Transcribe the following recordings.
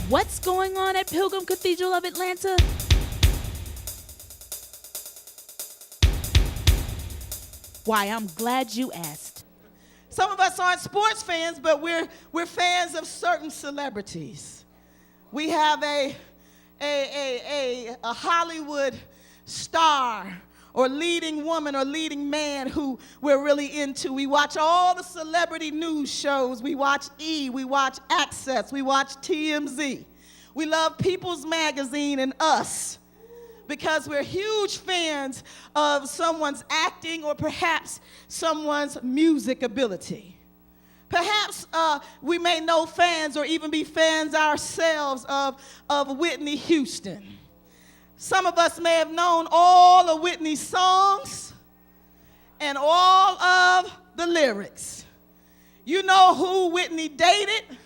What's going on at Pilgrim Cathedral of Atlanta? Why, I'm glad you asked. Some of us aren't sports fans, but we're fans of certain celebrities. We have a Hollywood star or leading woman or leading man who we're really into. We watch all the celebrity news shows. We watch E! We watch Access, we watch TMZ. We love People's Magazine and Us because we're huge fans of someone's acting or perhaps someone's music ability. Perhaps we may know fans or even be fans ourselves of Whitney Houston. Some of us may have known all of Whitney's songs and all of the lyrics. You know who Whitney dated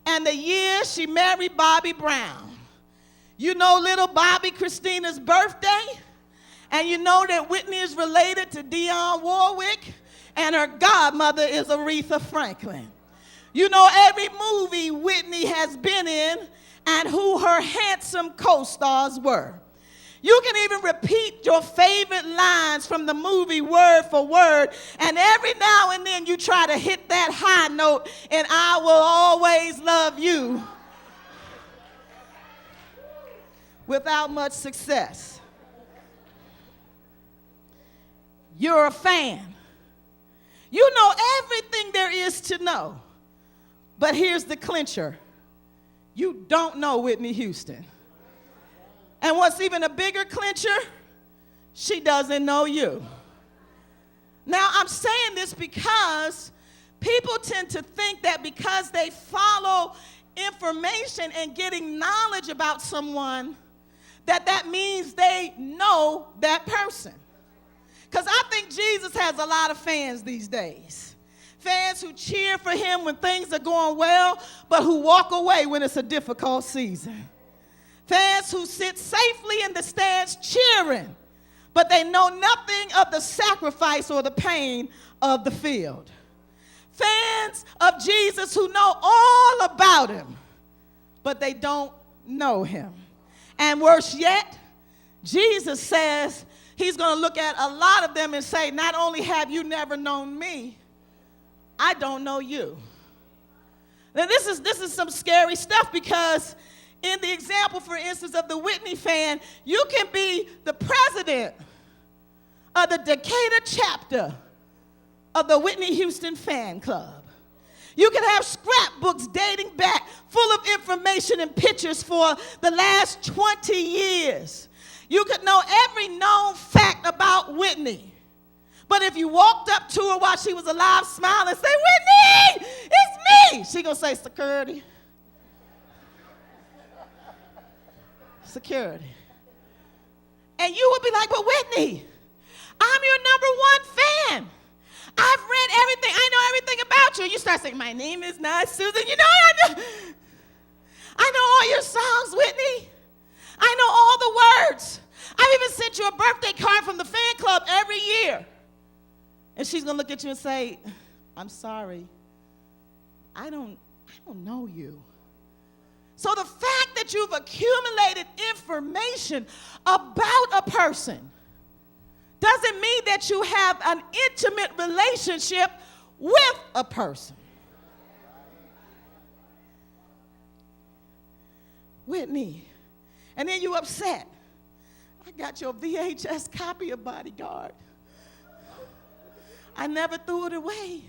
and the year she married Bobby Brown. You know little Bobby Christina's birthday, and you know that Whitney is related to Dionne Warwick, and her godmother is Aretha Franklin. You know every movie Whitney has been in and who her handsome co-stars were. You can even repeat your favorite lines from the movie word for word, and every now and then you try to hit that high note, and I will always love you, without much success. You're a fan. You know everything there is to know. But here's the clincher. You don't know Whitney Houston. And what's even a bigger clincher, she doesn't know you. Now, I'm saying this because people tend to think that because they follow information and getting knowledge about someone, that means they know that person. Because I think Jesus has a lot of fans these days. Fans who cheer for him when things are going well, but who walk away when it's a difficult season. Fans who sit safely in the stands cheering, but they know nothing of the sacrifice or the pain of the field. Fans of Jesus who know all about him, but they don't know him. And worse yet, Jesus says he's going to look at a lot of them and say, not only have you never known me, I don't know you. Now this is some scary stuff, because in the example, for instance, of the Whitney fan, you can be the president of the Decatur chapter of the Whitney Houston fan club. You can have scrapbooks dating back full of information and pictures for the last 20 years. You could know every known fact about Whitney. But if you walked up to her while she was alive, smile and say, "Whitney, it's me," she gonna say, "Security." Security. And you would be like, "But Whitney, I'm your #1 fan. I've read everything. I know everything about you." You start saying, "My name is not Susan. You know, I know all your songs, Whitney. I know all the words. I've even sent you a birthday card from the fan club every year." And she's going to look at you and say, "I'm sorry. I don't know you." So the fact that you've accumulated information about a person doesn't mean that you have an intimate relationship with a person. Whitney, and then you upset. "I got your VHS copy of Bodyguard. I never threw it away.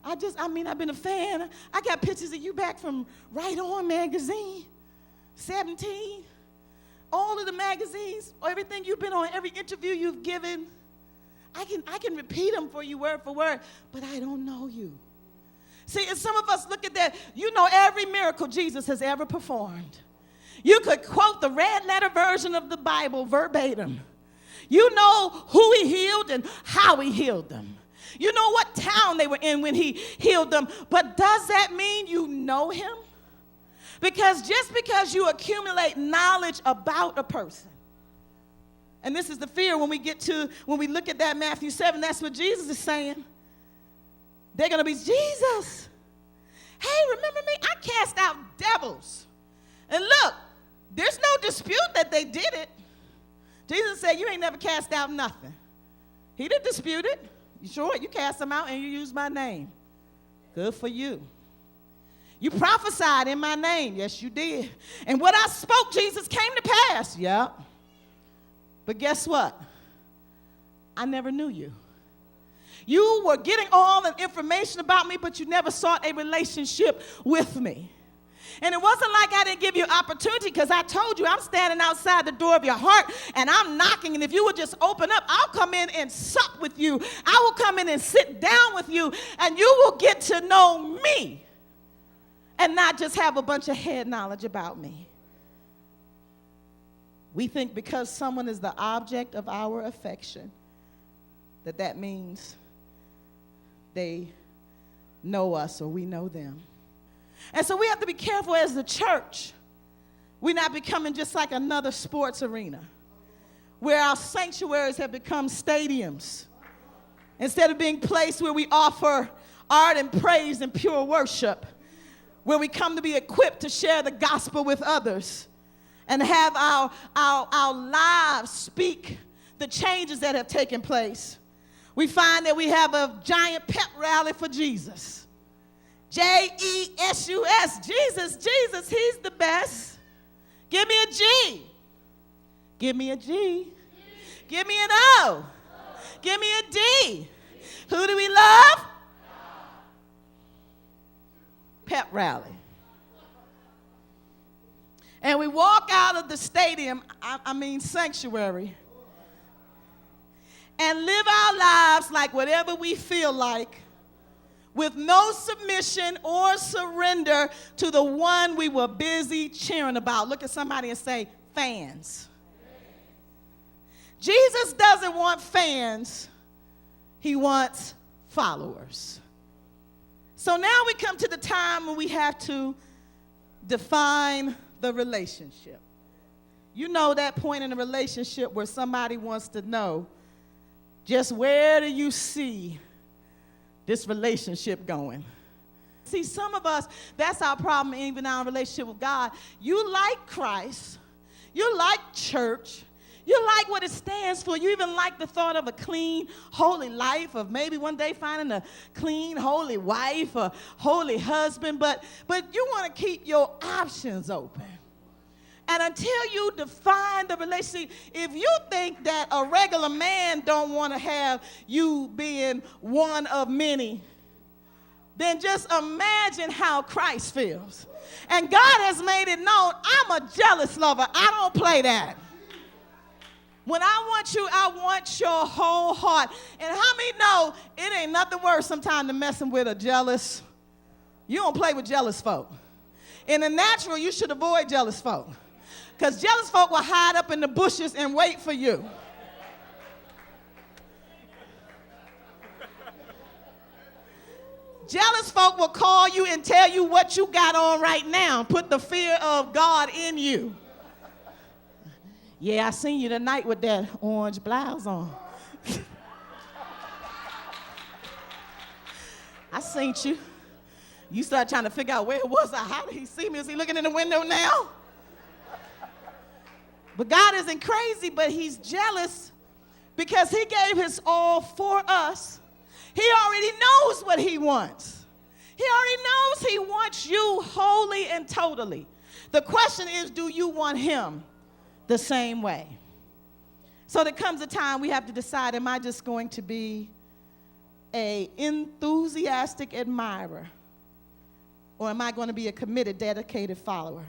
I've been a fan. I got pictures of you back from Right On magazine, 17. All of the magazines, everything you've been on, every interview you've given. I can repeat them for you word for word, but I don't know you." See, and some of us look at that. You know every miracle Jesus has ever performed. You could quote the red letter version of the Bible verbatim. You know who he healed and how he healed them. You know what town they were in when he healed them. But does that mean you know him? Because just because you accumulate knowledge about a person, and this is the fear when we look at that Matthew 7, that's what Jesus is saying. They're going to be, "Jesus, Hey, remember me? I cast out devils. And look, there's no dispute that they did it. Jesus said, you ain't never cast out nothing. He didn't dispute it. You sure? You cast them out and you use my name. Good for you. You prophesied in my name. Yes, you did. And what I spoke, Jesus, came to pass. Yep. But guess what? I never knew you. You were getting all the information about me, but you never sought a relationship with me. And it wasn't like I didn't give you opportunity, because I told you I'm standing outside the door of your heart and I'm knocking. And if you would just open up, I'll come in and sup with you. I will come in and sit down with you, and you will get to know me and not just have a bunch of head knowledge about me. We think because someone is the object of our affection, that means they know us or we know them. And so we have to be careful as the church. We're not becoming just like another sports arena where our sanctuaries have become stadiums instead of being places where we offer art and praise and pure worship, where we come to be equipped to share the gospel with others and have our lives speak the changes that have taken place. We find that we have a giant pep rally for Jesus. Jesus, Jesus, he's the best. Give me a G. Give me a G. Give me an O. Give me a D. Who do we love? Pep rally. And we walk out of the stadium, sanctuary, and live our lives like whatever we feel like, with no submission or surrender to the one we were busy cheering about. Look at somebody and say, fans. Jesus doesn't want fans. He wants followers. So now we come to the time when we have to define the relationship. You know that point in a relationship where somebody wants to know, just where do you see this relationship going? See, some of us, that's our problem even in our relationship with God. You like Christ. You like church. You like what it stands for. You even like the thought of a clean, holy life, of maybe one day finding a clean, holy wife or holy husband, but you want to keep your options open. And until you define the relationship, if you think that a regular man don't want to have you being one of many, then just imagine how Christ feels. And God has made it known, I'm a jealous lover. I don't play that. When I want you, I want your whole heart. And how many know it ain't nothing worse sometimes than messing with a jealous? You don't play with jealous folk. In the natural, you should avoid jealous folk, because jealous folk will hide up in the bushes and wait for you. Jealous folk will call you and tell you what you got on right now. Put the fear of God in you. Yeah, I seen you tonight with that orange blouse on. I seen you. You start trying to figure out where it was. How did he see me? Is he looking in the window now? But God isn't crazy, but he's jealous because he gave his all for us. He already knows what he wants. He already knows he wants you wholly and totally. The question is, do you want him the same way? So there comes a time we have to decide, am I just going to be an enthusiastic admirer, or am I going to be a committed, dedicated follower?